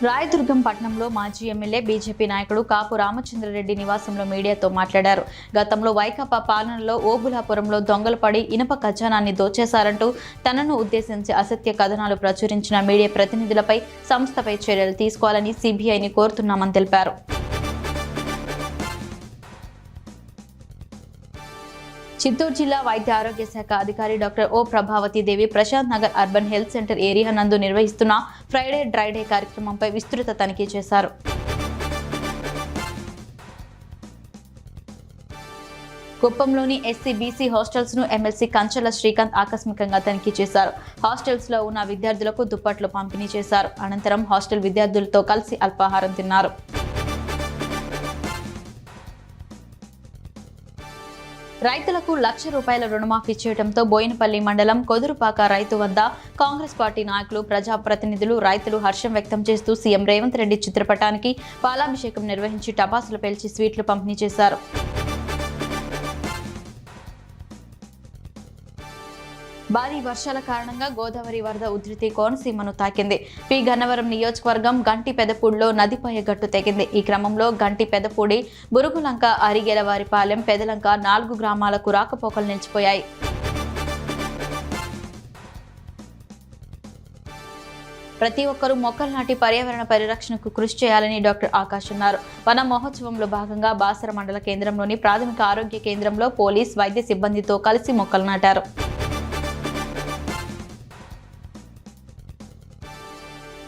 రాయదుర్గం పట్టణంలో మాజీ MLA BJP నాయకుడు కాపు రామచంద్రారెడ్డి నివాసంలో మీడియాతో మాట్లాడారు. గతంలో వైకాపా పాలనలో ఓబులాపురంలో దొంగలు పడి ఇనుప ఖజానాన్ని దోచేశారంటూ తనను ఉద్దేశించి అసత్య కథనాలు ప్రచురించిన మీడియా ప్రతినిధులపై సంస్థపై చర్యలు తీసుకోవాలని సిబిఐని కోరుతున్నామని తెలిపారు. చిత్తూరు జిల్లా వైద్య ఆరోగ్య శాఖ అధికారి doctor O Prabhavati Devi Prashant Nagar urban health centre area నందు నిర్వహిస్తున్న ఫ్రైడే డ్రై డే కార్యక్రమంపై విస్తృత తనిఖీ చేశారు. కుప్పంలోని ఎస్సీ బీసీ హాస్టల్స్ ను ఎమ్మెల్సీ కంచల శ్రీకాంత్ ఆకస్మికంగా తనిఖీ చేశారు. హాస్టల్స్ లో ఉన్న విద్యార్థులకు దుప్పట్లు పంపిణీ చేశారు. అనంతరం హాస్టల్ విద్యార్థులతో కలిసి అల్పాహారం తిన్నారు. రైతులకు ₹1,00,000 రుణమాఫీ చేయడంతో బోయినపల్లి మండలం కొదురుపాక రైతు వద్ద కాంగ్రెస్ పార్టీ నాయకులు, ప్రజాప్రతినిధులు, రైతులు హర్షం వ్యక్తం చేస్తూ సీఎం రేవంత్ రెడ్డి చిత్రపటానికి పాలాభిషేకం నిర్వహించి టపాసులు పేల్చి స్వీట్లు పంపిణీ చేశారు. భారీ వర్షాల కారణంగా గోదావరి వరద ఉధృతి కోనసీమను తాకింది. పి గన్నవరం నియోజకవర్గం గంటి పెదపూడిలో నదిపై గట్టు తెగింది. ఈ క్రమంలో గంటి పెదపూడి, బురుగులంక, అరిగెలవారిపాలెం, పెదలంక 4 గ్రామాలకు రాకపోకలు నిలిచిపోయాయి. ప్రతి ఒక్కరూ మొక్కలు నాటి పర్యావరణ పరిరక్షణకు కృషి చేయాలని డాక్టర్ ఆకాష్ అన్నారు. వన మహోత్సవంలో భాగంగా బాసర మండల కేంద్రంలోని ప్రాథమిక ఆరోగ్య కేంద్రంలో పోలీస్, వైద్య సిబ్బందితో కలిసి మొక్కలు నాటారు.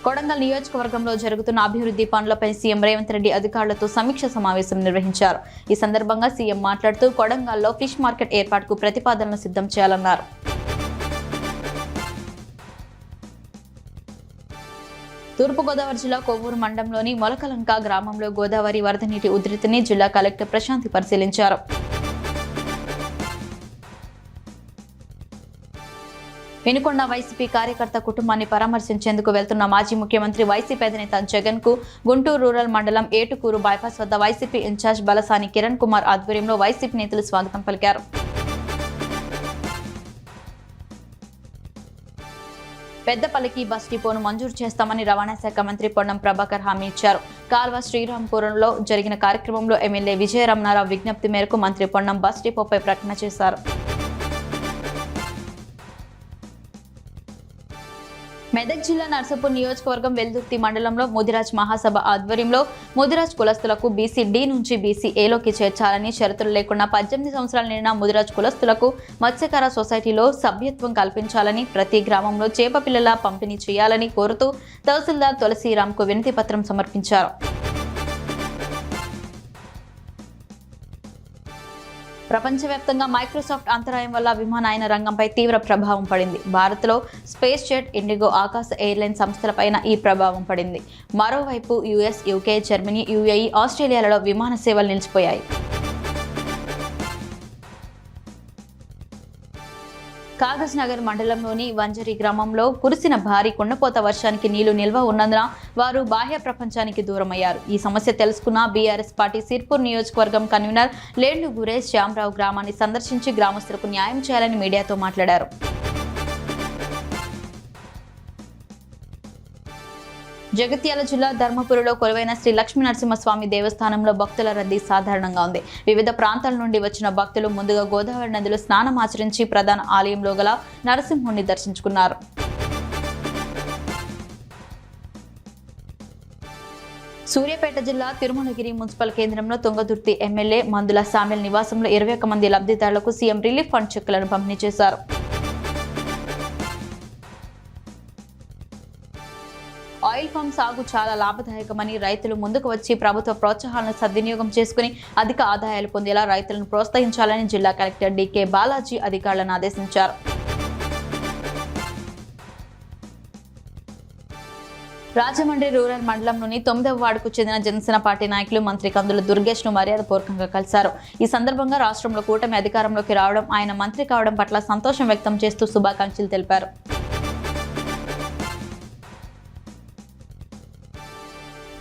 కొడంగల్ నియోజకవర్గంలో జరుగుతున్న అభివృద్ధి పనులపై సీఎం రేవంత్ రెడ్డి అధికారులతో సమీక్ష సమావేశం నిర్వహించారు. ఈ సందర్భంగా సీఎం మాట్లాడుతూ కొడంగల్లో ఫిష్ మార్కెట్ ఏర్పాటుకు ప్రతిపాదనలు సిద్ధం చేయాలన్నారు. తూర్పుగోదావరి జిల్లా కొవ్వూరు మండలంలోని మొలకలంక గ్రామంలో గోదావరి వరద నీటి ఉధృతిని జిల్లా కలెక్టర్ ప్రశాంతి పరిశీలించారు. వినుకొండ వైసీపీ కార్యకర్త కుటుంబాన్ని పరామర్శించేందుకు వెళ్తున్న మాజీ ముఖ్యమంత్రి వైసీపీ అధినేత జగన్ కు గుంటూరు రూరల్ మండలం ఏటుకూరు బైపాస్ వద్ద వైసీపీ ఇన్ఛార్జ్ బలసాని కిరణ్ కుమార్ ఆధ్వర్యంలో వైసీపీ నేతలు స్వాగతం పలికారు. పెద్దపల్లికి బస్ డిపోను మంజూరు చేస్తామని రవాణా శాఖ మంత్రి పొన్నం ప్రభాకర్ హామీ ఇచ్చారు. కాల్వ శ్రీరాంపురంలో జరిగిన కార్యక్రమంలో ఎమ్మెల్యే విజయరమణారావు విజ్ఞప్తి మేరకు మంత్రి పొన్నం బస్ డిపోపై ప్రకటన చేశారు. మెదక్ జిల్లా నర్సాపూర్ నియోజకవర్గం వెల్దుర్తి మండలంలో ముదిరాజ్ మహాసభ ఆధ్వర్యంలో ముదిరాజ్ కులస్తులకు బీసీ డి నుంచి బీసీ ఏలోకి చేర్చాలని, షరతులు లేకుండా 18 సంవత్సరాలు నిండిన ముదిరాజ్ కులస్తులకు మత్స్యకార సొసైటీలో సభ్యత్వం కల్పించాలని, ప్రతి గ్రామంలో చేప పిల్లల పంపిణీ చేయాలని కోరుతూ తహసీల్దార్ తులసిరాంకు వినతి పత్రం సమర్పించారు. ప్రపంచవ్యాప్తంగా మైక్రోసాఫ్ట్ అంతరాయం వల్ల విమానయాన రంగంపై తీవ్ర ప్రభావం పడింది. భారత్లో స్పేస్ జెట్, ఇండిగో, ఆకాశ ఎయిర్లైన్ సంస్థలపైన ఈ ప్రభావం పడింది. మరోవైపు యుఎస్, యూకే, జర్మనీ, యుఏఈ, ఆస్ట్రేలియాలలో విమాన సేవలు నిలిచిపోయాయి. కాగజ్ నగర్ మండలంలోని వంజరి గ్రామంలో కురిసిన భారీ కుండపోత వర్షానికి నీళ్లు నిల్వ ఉన్నందున వారు బాహ్య ప్రపంచానికి దూరమయ్యారు. ఈ సమస్య తెలుసుకున్న బీఆర్ఎస్ పార్టీ సిర్పూర్ నియోజకవర్గం కన్వీనర్ లేండు గురేష్ శ్యామరావు గ్రామాన్ని సందర్శించి గ్రామస్తులకు న్యాయం చేయాలని మీడియాతో మాట్లాడారు. జగిత్యాల జిల్లా ధర్మపురిలో కొలువైన శ్రీ లక్ష్మీ నరసింహస్వామి దేవస్థానంలో భక్తుల రద్దీ సాధారణంగా ఉంది. వివిధ ప్రాంతాల నుండి వచ్చిన భక్తులు ముందుగా గోదావరి నదిలో స్నానం ఆచరించి ప్రధాన ఆలయంలో గల నరసింహుణ్ణి దర్శించుకున్నారు. సూర్యాపేట జిల్లా తిరుమలగిరి మున్సిపల్ కేంద్రంలో తుంగతుర్తి ఎమ్మెల్యే మందుల సామ్యుల్ నివాసంలో 21 మంది లబ్ధిదారులకు సీఎం రిలీఫ్ ఫండ్ చెక్కులను పంపిణీ చేశారు. ఆయిల్ ఫామ్ సాగు చాలా లాభదాయకమని, రైతులు ముందుకు వచ్చి ప్రభుత్వ ప్రోత్సాహాలను సద్వినియోగం చేసుకుని అధిక ఆదాయాలు పొందేలా రైతులను ప్రోత్సహించాలని జిల్లా కలెక్టర్ డికే బాలాజీ అధికారులను ఆదేశించారు. రాజమండ్రి రూరల్ మండలంలోని 9వ వార్డుకు చెందిన జనసేన పార్టీ నాయకులు మంత్రి కందుల దుర్గేష్ ను మర్యాదపూర్వకంగా కలిశారు. ఈ సందర్భంగా రాష్ట్రంలో కూటమి అధికారంలోకి రావడం, ఆయన మంత్రి కావడం పట్ల సంతోషం వ్యక్తం చేస్తూ శుభాకాంక్షలు తెలిపారు.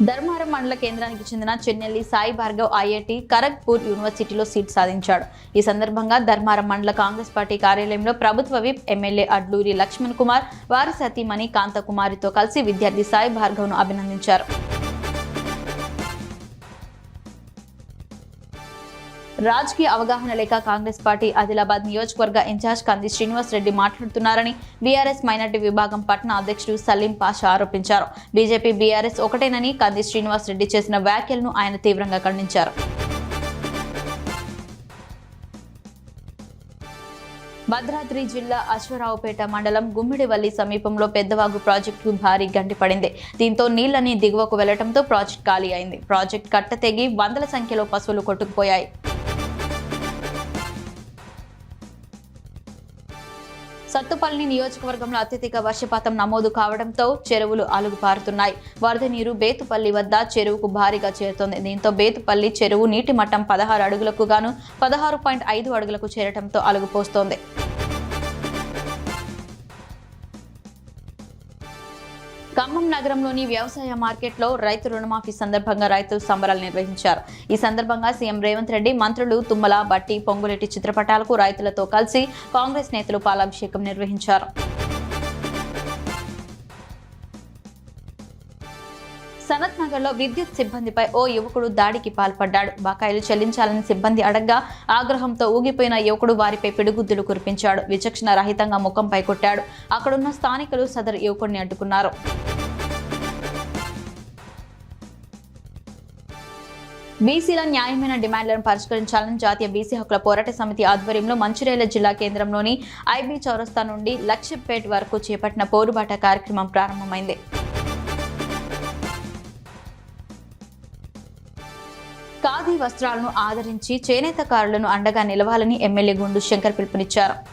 ధర్మారం మండల కేంద్రానికి చెందిన చెన్నెల్లి సాయి భార్గవ్ ఐఐటి ఖరగ్పూర్ యూనివర్సిటీలో సీట్ సాధించాడు. ఈ సందర్భంగా ధర్మారం మండల కాంగ్రెస్ పార్టీ కార్యాలయంలో ప్రభుత్వ విప్ ఎమ్మెల్యే అడ్లూరి లక్ష్మణ్ కుమార్ వారి సతీమణి కాంతకుమారితో కలిసి విద్యార్థి సాయి భార్గవ్ను అభినందించారు. రాజకీయ అవగాహన లేక కాంగ్రెస్ పార్టీ ఆదిలాబాద్ నియోజకవర్గ ఇన్ఛార్జ్ కంది శ్రీనివాస్ రెడ్డి మాట్లాడుతున్నారని బీఆర్ఎస్ మైనార్టీ విభాగం పట్టణ అధ్యక్షుడు సలీం పాషా ఆరోపించారు. బీజేపీ బీఆర్ఎస్ ఒకటేనని కంది శ్రీనివాస్ రెడ్డి చేసిన వ్యాఖ్యలను ఆయన తీవ్రంగా ఖండించారు. భద్రాద్రి జిల్లా అశ్వరావుపేట మండలం గుమ్మిడివల్లి సమీపంలో పెద్దవాగు ప్రాజెక్టుకు భారీ గండి పడింది. దీంతో నీళ్లని దిగువకు వెళ్లడంతో ప్రాజెక్టు ఖాళీ అయింది. ప్రాజెక్టు కట్ట తెగి వందల సంఖ్యలో పశువులు కొట్టుకుపోయాయి. సత్తుపల్లి నియోజకవర్గంలో అత్యధిక వర్షపాతం నమోదు కావడంతో చెరువులు అలుగుపారుతున్నాయి. వరద నీరు బేతుపల్లి వద్ద చెరువుకు భారీగా చేరుతోంది. దీంతో బేతుపల్లి చెరువు నీటి మట్టం 16 అడుగులకు గాను 16.5 అడుగులకు చేరడంతో అలుగుపోస్తోంది. ఖమ్మం నగరంలోని వ్యవసాయ మార్కెట్లో రైతు రుణమాఫీ సందర్భంగా రైతులు సంబరాలు నిర్వహించారు. ఈ సందర్భంగా సీఎం రేవంత్ రెడ్డి, మంత్రులు తుమ్మల, బట్టి, పొంగులేటి చిత్రపటాలకు రైతులతో కలిసి కాంగ్రెస్ నేతలు పాలాభిషేకం నిర్వహించారు. సనత్ నగర్ లో విద్యుత్ సిబ్బందిపై ఓ యువకుడు దాడికి పాల్పడ్డాడు. బకాయిలు చెల్లించాలని సిబ్బంది అడగ్గా ఆగ్రహంతో ఊగిపోయిన యువకుడు వారిపై పిడుగుద్దులు కురిపించాడు. విచక్షణ రహితంగా ముఖంపై కొట్టాడు. అక్కడున్న స్థానికులు సదరు యువకుడిని అడ్డుకున్నారు. బీసీల న్యాయమైన డిమాండ్లను పరిష్కరించాలని జాతీయ బీసీ హక్కుల పోరాట సమితి ఆధ్వర్యంలో మంచిర్యాల జిల్లా కేంద్రంలోని ఐబీ చౌరస్తా నుండి లక్ష్మీపేట్ వరకు చేపట్టిన పోరుబాట కార్యక్రమం ప్రారంభమైంది. ఖాదీ వస్త్రాలను ఆదరించి చేనేతకారులను అండగా నిలవాలని ఎమ్మెల్యే గుండు శంకర్ పిలుపునిచ్చారు.